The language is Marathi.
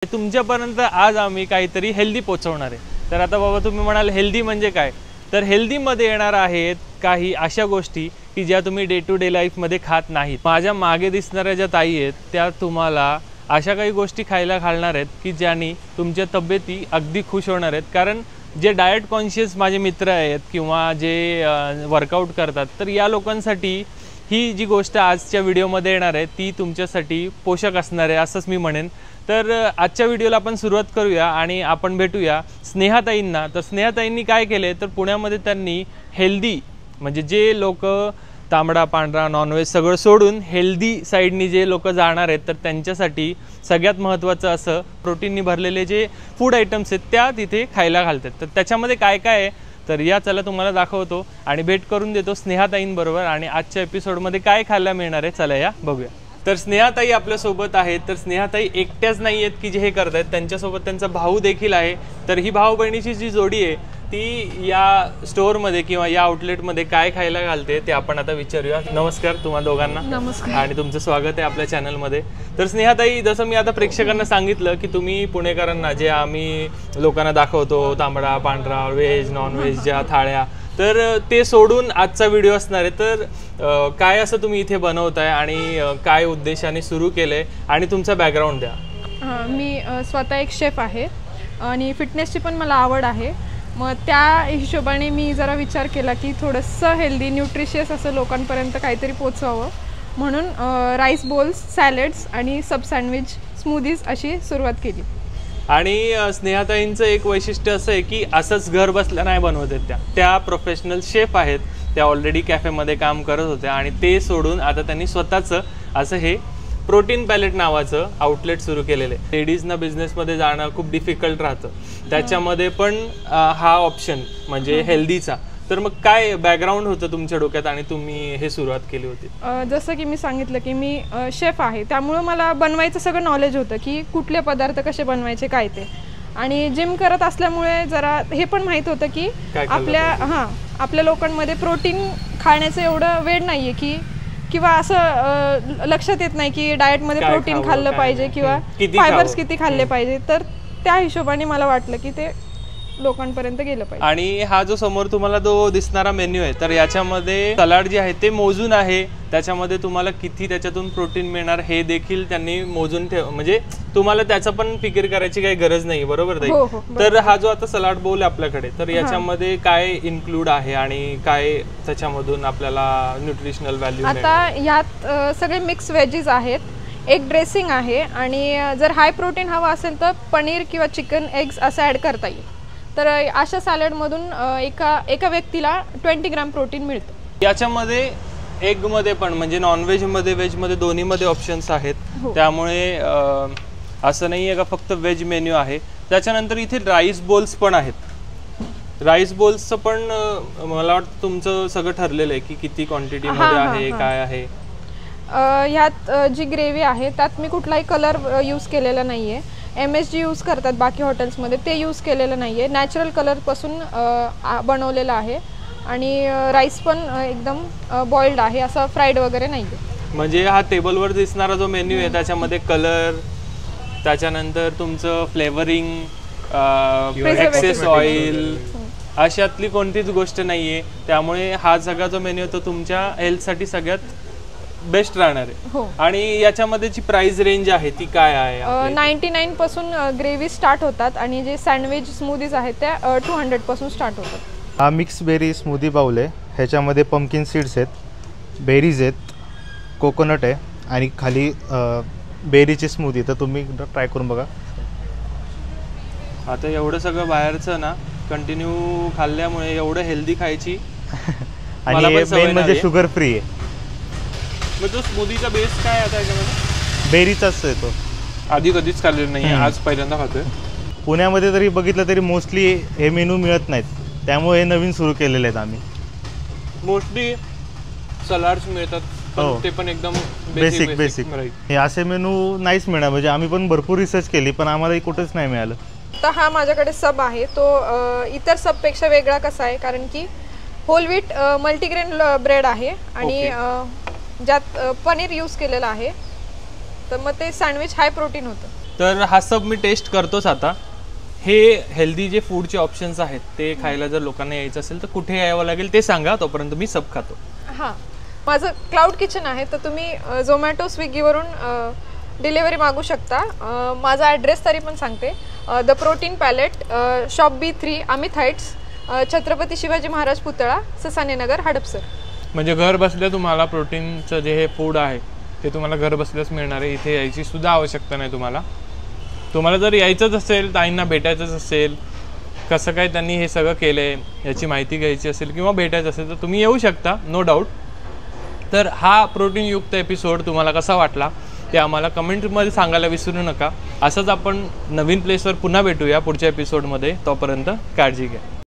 तुमच्यापर्यंत आज आम्ही काहीतरी हेल्दी पोहोचवणार आहे। तर आता बाबा तुम्ही म्हणाल हेल्दी म्हणजे काय, तर हेल्दीमध्ये येणार आहेत काही अशा गोष्टी की ज्या तुम्ही डे टू डे लाईफमध्ये खात नाहीत। माझ्या मागे दिसणाऱ्या ज्या ताई आहेत त्या तुम्हाला अशा काही गोष्टी खायला घालणार आहेत की ज्यांनी तुमच्या तब्येती अगदी खुश होणार आहेत। कारण जे डाएट कॉन्शियस माझे मित्र आहेत किंवा जे वर्कआउट करतात, तर या लोकांसाठी ही जी गोष्ट आजच्या व्हिडिओमध्ये येणार आहे ती तुमच्यासाठी पोषक असणार आहे असंच मी म्हणेन। तर आजच्या व्हिडिओला आपण सुरुवात करूया आणि आपण भेटूया स्नेहाताईंना। तर स्नेहाताईंनी काय केले, तर पुण्यामध्ये त्यांनी हेल्दी म्हणजे जे लोक तांबडा पांढरा नॉनव्हेज सगळं सोडून हेल्दी साईडनी जे लोक जाणार आहेत, तर त्यांच्यासाठी सगळ्यात महत्त्वाचं असं प्रोटीननी भरलेले जे फूड आयटम्स आहेत त्या तिथे खायला घालतात। तर त्याच्यामध्ये काय काय आहे, तर या चला तुम्हाला दाखवतो आणि भेट करून देतो स्नेहाताईंबरोबर आणि आजच्या एपिसोडमध्ये काय खायला मिळणार आहे चला या बघूया। तर स्नेहाताई आपल्या सोबत आहेत। तर स्नेहाताई एकट्याच नाही आहेत की जे हे करत आहेत, त्यांच्यासोबत त्यांचा भाऊ देखील आहे। तर ही भाऊ बहिणीची जी जोडी आहे ती या स्टोअरमध्ये किंवा या आउटलेटमध्ये काय खायला घालते ते आपण आता विचारूया। नमस्कार तुम्हा दोघांना। नमस्कार आणि तुमचं स्वागत आहे आपल्या चॅनलमध्ये। तर स्नेहाताई, जसं मी आता प्रेक्षकांना सांगितलं की तुम्ही पुणेकरांना जे आम्ही लोकांना दाखवतो तांबडा पांढरा व्हेज नॉनव्हेज ज्या थाळ्या, तर ते सोडून आजचा व्हिडिओ असणार आहे। तर काय असं तुम्ही इथे बनवताय आणि काय उद्देशाने सुरू केलंय आणि तुमचा बॅकग्राऊंड द्या। मी स्वतः एक शेफ आहे आणि फिटनेसची पण मला आवड आहे। मग त्या हिशोबाने मी जरा विचार केला की थोडंसं हेल्दी न्यूट्रिशियस असं लोकांपर्यंत काहीतरी पोचवावं, म्हणून राईस बोल्स सॅलड्स आणि सब सँडविच स्मूदीज अशी सुरुवात केली। आणि स्नेहाताईंचं एक वैशिष्ट्य असं आहे की असंच घर बसल्या नाही बनवत आहेत, त्या प्रोफेशनल शेफ आहेत। त्या ऑलरेडी कॅफेमध्ये काम करत होत्या आणि ते सोडून आता त्यांनी स्वतःचं असं हे प्रोटीन पॅलेट नावाचं आउटलेट सुरू केलेलं आहे। लेडीजना बिझनेसमध्ये जाणं खूप डिफिकल्ट राहतं, त्याच्यामध्ये पण हा ऑप्शन म्हणजे हेल्दीचा। तर मग काय बॅकग्राऊंड होतं तुमच्या डोक्यात आणि तुम्ही हे सुरुवात केली होती? जसं की मी सांगितलं की मी शेफ आहे, त्यामुळं मला बनवायचं सगळं नॉलेज होतं की कुठले पदार्थ कसे बनवायचे काय ते। आणि जिम करत असल्यामुळे जरा हे पण माहीत होतं की आपल्या लोकांमध्ये प्रोटीन खाण्याचं एवढं वेळ नाही आहे की किंवा असं लक्षात येत नाही की डाएटमध्ये प्रोटीन खाल्लं पाहिजे किंवा फायबर्स किती खाल्ले पाहिजे। तर त्या हिशोबाने मला वाटलं की ते लोकांपर्यंत गेलं पाहिजे। आणि हा जो समोर तुम्हाला जो दिसणारा मेन्यू आहे, तर याच्यामध्ये सलाड जे आहे ते मोजून आहे, त्याच्यामध्ये तुम्हाला किती त्याच्यातून प्रोटीन मिळणार हे देखील त्यांनी मोजून म्हणजे तुम्हाला त्याचं पण फिकीर करायची काही गरज नाही, बरोबर ताई? तर हा जो आता सलाड बोल आपल्याकडे, तर याच्यामध्ये काय इन्क्लूड आहे आणि काय त्याच्यामधून आपल्याला न्यूट्रिशनल व्हॅल्यू? आता यात सगळे मिक्स व्हेजीज आहेत, एक ड्रेसिंग आहे आणि जर हाय प्रोटीन हवा असेल तर पनीर किंवा चिकन एग्स असं ॲड करता येईल। तर अशा सॅलडमधून एका व्यक्तीला 20 ग्रॅम प्रोटीन मिळतं। याच्यामध्ये एगमध्ये पण म्हणजे नॉनव्हेजमध्ये व्हेजमध्ये दोन्हीमध्ये ऑप्शन्स आहेत, त्यामुळे असं नाही आहे का फक्त व्हेज मेन्यू आहे। त्याच्यानंतर इथे राईस बोल्स पण आहेत। राईस बोल्सचं पण मला वाटतं तुमचं सगळं ठरलेलं आहे की किती क्वांटिटीमध्ये आहे काय आहे। ह्यात जी ग्रेव्ही आहे त्यात मी कुठलाही कलर यूज केलेला नाही आहे। MSG यूज करतात बाकी हॉटेल्समध्ये, ते यूज केलेलं नाही आहे। नॅचरल कलरपासून बनवलेलं आहे आणि राईस पण एकदम बॉइल्ड आहे, असं फ्राईड वगैरे नाही आहे। म्हणजे हा टेबलवर दिसणारा जो मेन्यू आहे त्याच्यामध्ये कलर, त्याच्यानंतर तुमचं फ्लेवरिंग, एक्सेस ऑइल अशातली कोणतीच गोष्ट नाही आहे। त्यामुळे हा सगळा जो मेन्यू आहे तो तुमच्या हेल्थसाठी सगळ्यात बेस्ट राहणार आहे। आणि याच्यामध्येची प्राइस रेंज आहे ती काय आहे? 99 पासून ग्रेव्ही स्टार्ट होतात आणि जे सँडविच स्मूदीज आहेत त्या 200 पासून स्टार्ट होतात। हा मिक्स बेरी स्मूदी बाउल आहे, ह्याच्यामध्ये पंपकिन सीड्स आहेत, बेरीज आहेत, कोकोनट आहे आणि खाली बेरीची स्मूदी। तर तुम्ही ट्राय करून बघा। आता एवढं सगळं बाहेरचं ना कंटिन्यू खाल्ल्यामुळे एवढं हेल्दी खायची आणि मेन म्हणजे शुगर फ्री आहे। मग तो स्मूदीचा बेस काय आता याच्यामध्ये? बेरीचाच आहे तो। आधी कधीच खाल्लेलं नाही, आज पहिल्यांदा खातोय। पुण्यामध्ये तरी बघितलं तरी मोस्टली हे मेनू मिळत नाहीत, त्यामुळे हे नवीन सुरू केलेले आहेत आम्ही। मोस्टली सलाड्स मिळतात पण ते पण एकदम बेसिक हे असे मेनू नाहीच मिळणार। म्हणजे आम्ही पण भरपूर रिसर्च केली पण आम्हाला कुठेच नाही मिळालं। तर हा माझ्याकडे सब आहे, तो इतर सबपेक्षा वेगळा कसा आहे कारण की होल व्हीट मल्टीग्रेन ब्रेड आहे आणि ज्यात पनीर यूज केलेलं आहे, तर मग ते सँडविच हाय प्रोटीन होतं। तर हा सब मी टेस्ट करतोच आता. हे हेल्दी जे फूडचे ऑप्शन्स आहेत ते खायला जर लोकांना यायचं असेल तर कुठे यावं लागेल ते सांगा, तोपर्यंत मी सब खातो. हां, माझं क्लाउड किचन आहे, तर तुम्ही झोमॅटो स्विगीवरून डिलेवरी मागू शकता. माझा ॲड्रेस तरी पण सांगते. The protein palette, shop B3, Amit heights, Chhatrapati Shivaji Maharaj पुतळा, ससानेनगर, हडपसर. म्हणजे घर बसल्या तुम्हाला प्रोटीनचं जे हे फूड आहे ते तुम्हाला घर बसल्याच मिळणार आहे. इथे यायची सुद्धा आवश्यकता नाही तुम्हाला. तुम्हाला जर यायचंच असेल, ताईंना भेटायचंच असेल, कसं काय त्यांनी हे सगळं केलं आहे याची माहिती घ्यायची असेल किंवा भेटायचं असेल तर तुम्ही येऊ शकता, नो डाऊट. तर हा प्रोटीनयुक्त एपिसोड तुम्हाला कसा वाटला ते आम्हाला कमेंटमध्ये सांगायला विसरू नका. असंच आपण नवीन प्लेसवर पुन्हा भेटूया पुढच्या एपिसोडमध्ये. तोपर्यंत काळजी घ्या.